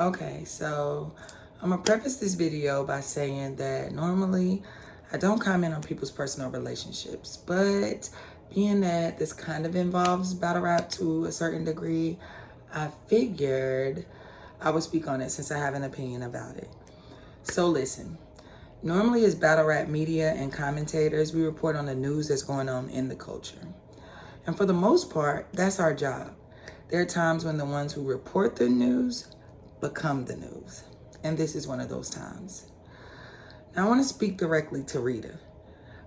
Okay, so I'm gonna preface this video by saying that normally I don't comment on people's personal relationships, but being that this kind of involves battle rap to a certain degree, I figured I would speak on it since I have an opinion about it. So listen, normally as battle rap media and commentators, we report on the news that's going on in the culture. And for the most part, that's our job. There are times when the ones who report the news become the news. And this is one of those times. Now I want to speak directly to Reda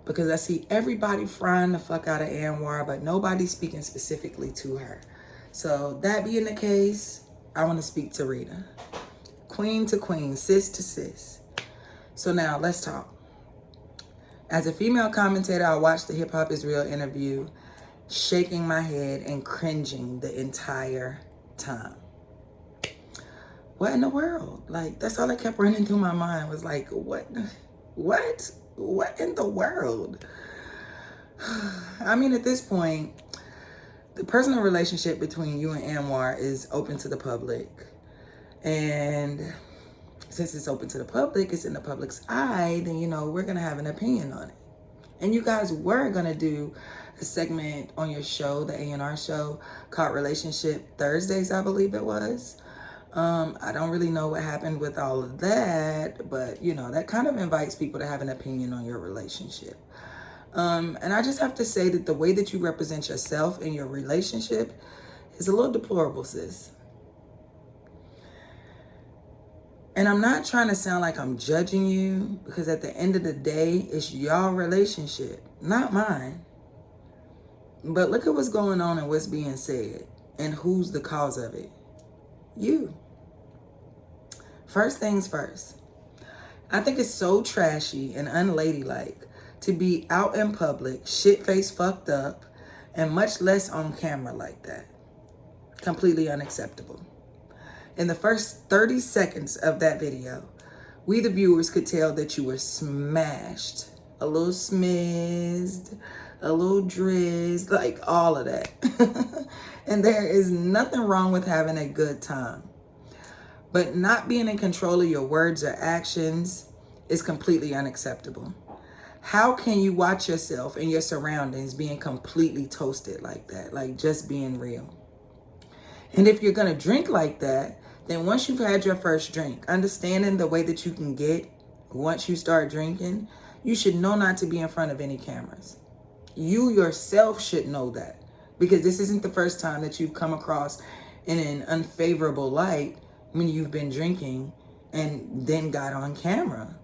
because I see everybody frying the fuck out of Anwar, but nobody's speaking specifically to her. So that being the case, I want to speak to Reda. Queen to queen, sis to sis. So now let's talk. As a female commentator, I watched the Hip Hop Is Real interview, shaking my head and cringing the entire time. What in the world? Like, that's all that kept running through my mind was like, what in the world? I mean, at this point, the personal relationship between you and Anwar is open to the public. And since it's open to the public, it's in the public's eye, then, we're going to have an opinion on it. And you guys were going to do a segment on your show, the A&R show, called Relationship Thursdays, I believe it was. I don't really know what happened with all of that, but, that kind of invites people to have an opinion on your relationship. And I just have to say that the way that you represent yourself in your relationship is a little deplorable, sis. And I'm not trying to sound like I'm judging you, because at the end of the day, it's your relationship, not mine. But look at what's going on and what's being said, and who's the cause of it. You. First things first. I think it's so trashy and unladylike to be out in public, shit-faced fucked up, and much less on camera like that. Completely unacceptable. In the first 30 seconds of that video, we the viewers could tell that you were smashed, a little smizzed, a little drizzed, like all of that. And there is nothing wrong with having a good time. But not being in control of your words or actions is completely unacceptable. How can you watch yourself and your surroundings being completely toasted like that? Like, just being real. And if you're going to drink like that, then once you've had your first drink, understanding the way that you can get once you start drinking, you should know not to be in front of any cameras. You yourself should know that, because this isn't the first time that you've come across in an unfavorable light when you've been drinking and then got on camera.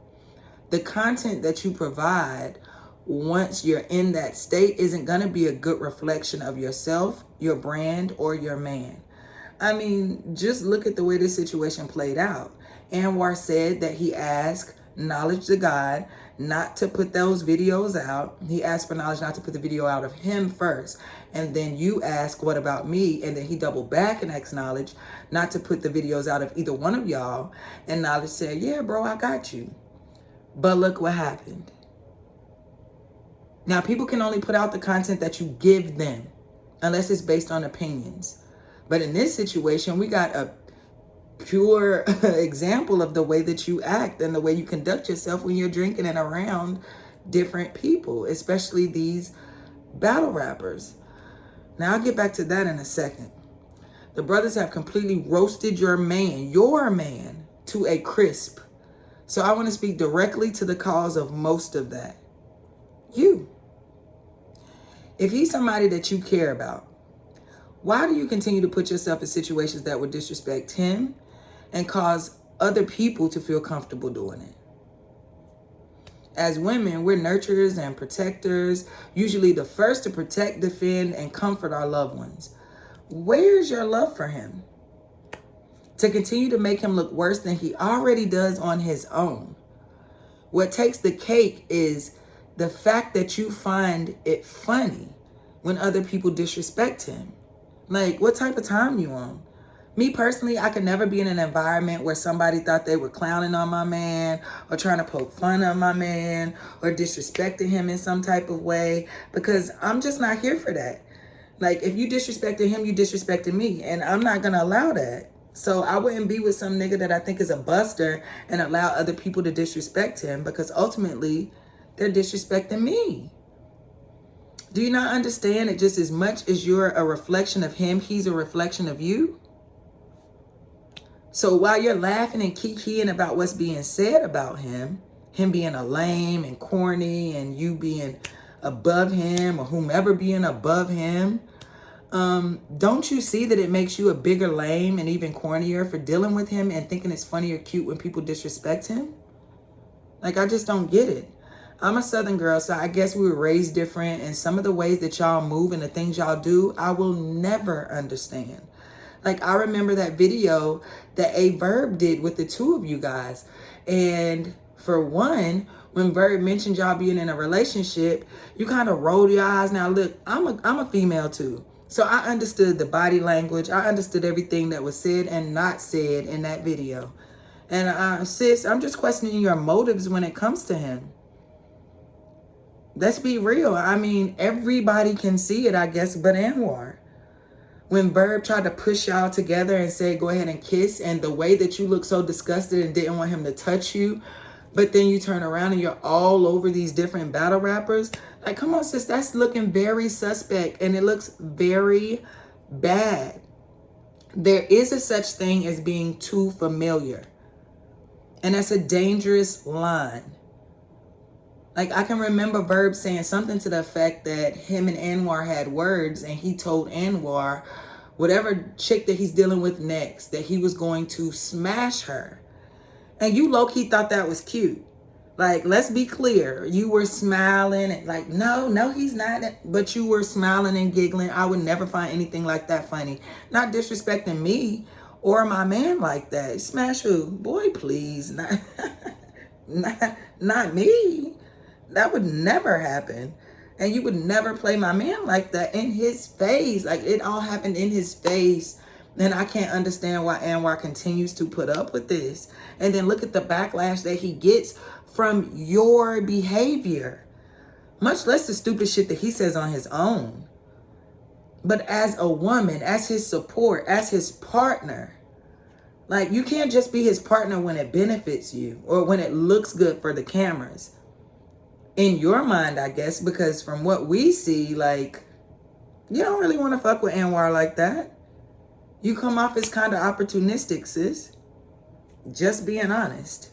The content that you provide once you're in that state isn't going to be a good reflection of yourself, your brand, or your man. I mean, just look at the way this situation played out. Anwar said that he asked Knowledge to God not to put those videos out. He asked for Knowledge not to put the video out of him first. And then you ask, what about me? And then he doubled back and asked Knowledge not to put the videos out of either one of y'all. And Knowledge said, yeah, bro, I got you. But look what happened. Now, people can only put out the content that you give them, unless it's based on opinions. But in this situation, we got a pure example of the way that you act and the way you conduct yourself when you're drinking and around different people, especially these battle rappers. Now, I'll get back to that in a second. The brothers have completely roasted your man, to a crisp. So I want to speak directly to the cause of most of that. You. If he's somebody that you care about, why do you continue to put yourself in situations that would disrespect him and cause other people to feel comfortable doing it? As women, we're nurturers and protectors, usually the first to protect, defend, and comfort our loved ones. Where's your love for him? To continue to make him look worse than he already does on his own. What takes the cake is the fact that you find it funny when other people disrespect him. Like, what type of time you on? Me personally, I could never be in an environment where somebody thought they were clowning on my man or trying to poke fun at my man or disrespecting him in some type of way, because I'm just not here for that. Like, if you disrespected him, you disrespected me, and I'm not going to allow that. So I wouldn't be with some nigga that I think is a buster and allow other people to disrespect him, because ultimately they're disrespecting me. Do you not understand that just as much as you're a reflection of him, he's a reflection of you? So while you're laughing and kikiing about what's being said about him being a lame and corny and you being above him or whomever being above him, don't you see that it makes you a bigger lame and even cornier for dealing with him and thinking it's funny or cute when people disrespect him? Like, I just don't get it. I'm a Southern girl, so I guess we were raised different, and some of the ways that y'all move and the things y'all do, I will never understand. Like, I remember that video that A Verb did with the two of you guys. And for one, when Verb mentioned y'all being in a relationship, you kind of rolled your eyes. Now, look, I'm a female too. So I understood the body language. I understood everything that was said and not said in that video. And sis, I'm just questioning your motives when it comes to him. Let's be real. I mean, everybody can see it, I guess, but Anwar. When Verb tried to push y'all together and say, go ahead and kiss, and the way that you look so disgusted and didn't want him to touch you, but then you turn around and you're all over these different battle rappers. Like, come on, sis, that's looking very suspect, and it looks very bad. There is a such thing as being too familiar, and that's a dangerous line. Like, I can remember Verb saying something to the effect that him and Anwar had words, and he told Anwar whatever chick that he's dealing with next, that he was going to smash her. And you low-key thought that was cute. Like, let's be clear. You were smiling and like, no, he's not. But you were smiling and giggling. I would never find anything like that funny. Not disrespecting me or my man like that. Smash who? Boy, please. Not me. That would never happen. And you would never play my man like that in his face. Like, it all happened in his face. And I can't understand why Anwar continues to put up with this. And then look at the backlash that he gets from your behavior. Much less the stupid shit that he says on his own. But as a woman, as his support, as his partner, like, you can't just be his partner when it benefits you or when it looks good for the cameras. In your mind, I guess, because from what we see, like, you don't really want to fuck with Anwar like that. You come off as kind of opportunistic, sis. Just being honest.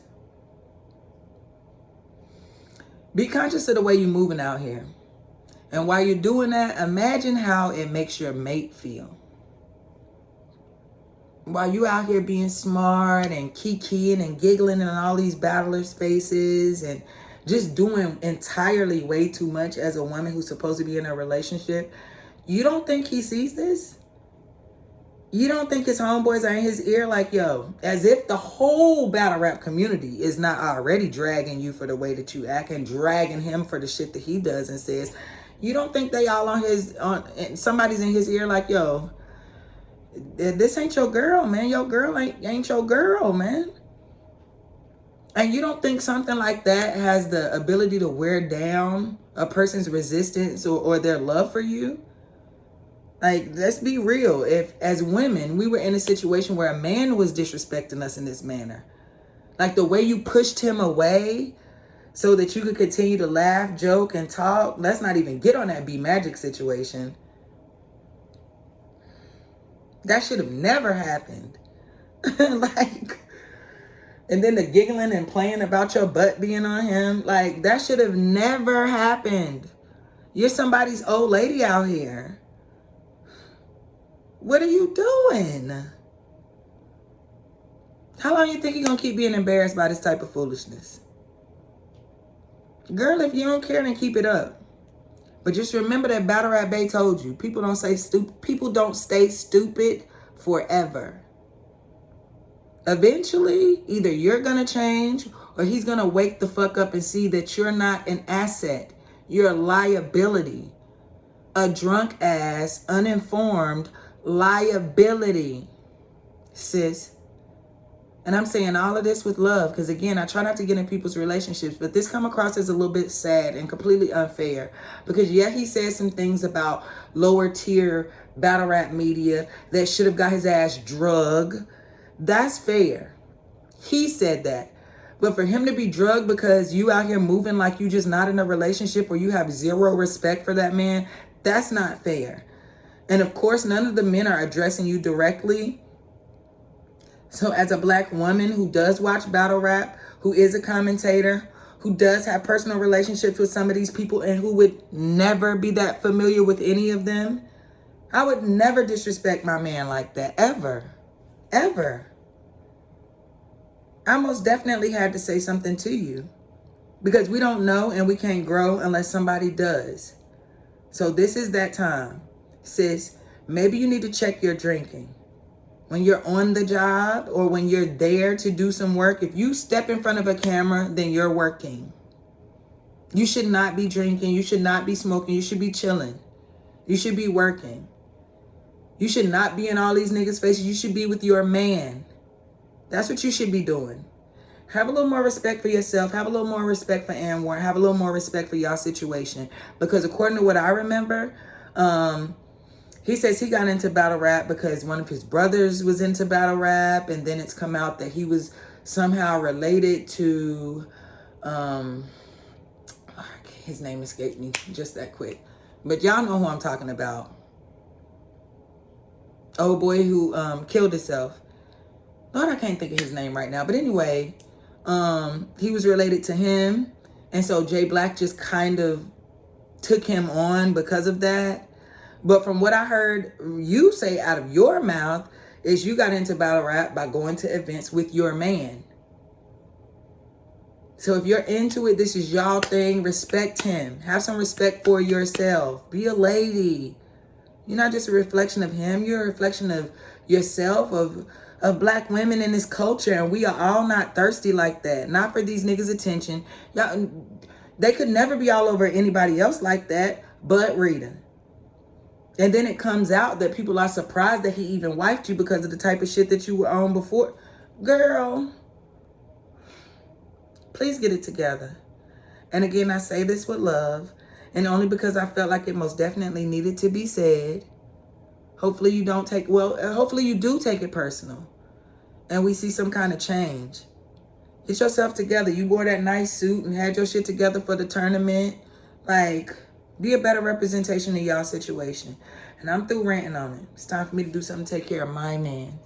Be conscious of the way you're moving out here. And while you're doing that, imagine how it makes your mate feel. While you out here being smart and kikiing and giggling in all these battlers' faces and just doing entirely way too much as a woman who's supposed to be in a relationship, you don't think he sees this? You don't think his homeboys are in his ear like, yo, as if the whole battle rap community is not already dragging you for the way that you act and dragging him for the shit that he does and says. You don't think they all somebody's in his ear like, yo, this ain't your girl, man. Your girl ain't your girl, man. And you don't think something like that has the ability to wear down a person's resistance or their love for you? Like, let's be real. If, as women, we were in a situation where a man was disrespecting us in this manner, like the way you pushed him away so that you could continue to laugh, joke, and talk, let's not even get on that B Magic situation. That should have never happened. Like, and then the giggling and playing about your butt being on him, like, that should have never happened. You're somebody's old lady out here. What are you doing? How long you think you're going to keep being embarrassed by this type of foolishness? Girl, if you don't care, then keep it up. But just remember that Battlerap Bay told you, people don't stay stupid forever. Eventually, either you're going to change or he's going to wake the fuck up and see that you're not an asset. You're a liability. A drunk ass, uninformed liability, sis. And I'm saying all of this with love, because again, I try not to get in people's relationships, but this come across as a little bit sad and completely unfair, because yeah, he said some things about lower tier battle rap media that should have got his ass drugged. That's fair. He said that. But for him to be drugged because you out here moving like you just not in a relationship or you have zero respect for that man, that's not fair. And of course, none of the men are addressing you directly. So as a black woman who does watch battle rap, who is a commentator, who does have personal relationships with some of these people and who would never be that familiar with any of them, I would never disrespect my man like that, ever, ever. I most definitely had to say something to you because we don't know and we can't grow unless somebody does. So this is that time. Sis, maybe you need to check your drinking. When you're on the job or when you're there to do some work, if you step in front of a camera, then you're working. You should not be drinking. You should not be smoking. You should be chilling. You should be working. You should not be in all these niggas' faces. You should be with your man. That's what you should be doing. Have a little more respect for yourself. Have a little more respect for Anwar. Have a little more respect for y'all situation. Because according to what I remember, he says he got into battle rap because one of his brothers was into battle rap. And then it's come out that he was somehow related to, his name escaped me just that quick. But y'all know who I'm talking about. Old boy who killed himself. Lord, I can't think of his name right now. But anyway, he was related to him. And so Jay Black just kind of took him on because of that. But from what I heard you say out of your mouth is you got into battle rap by going to events with your man. So if you're into it, this is y'all thing. Respect him. Have some respect for yourself. Be a lady. You're not just a reflection of him. You're a reflection of yourself, of black women in this culture. And we are all not thirsty like that. Not for these niggas' attention. Y'all, they could never be all over anybody else like that but Reda. And then it comes out that people are surprised that he even wifed you because of the type of shit that you were on before. Girl, please get it together. And again, I say this with love. And only because I felt like it most definitely needed to be said. Hopefully you don't take, hopefully you do take it personal. And we see some kind of change. Get yourself together. You wore that nice suit and had your shit together for the tournament. Like, be a better representation of y'all situation. And I'm through ranting on it. It's time for me to do something to take care of my man.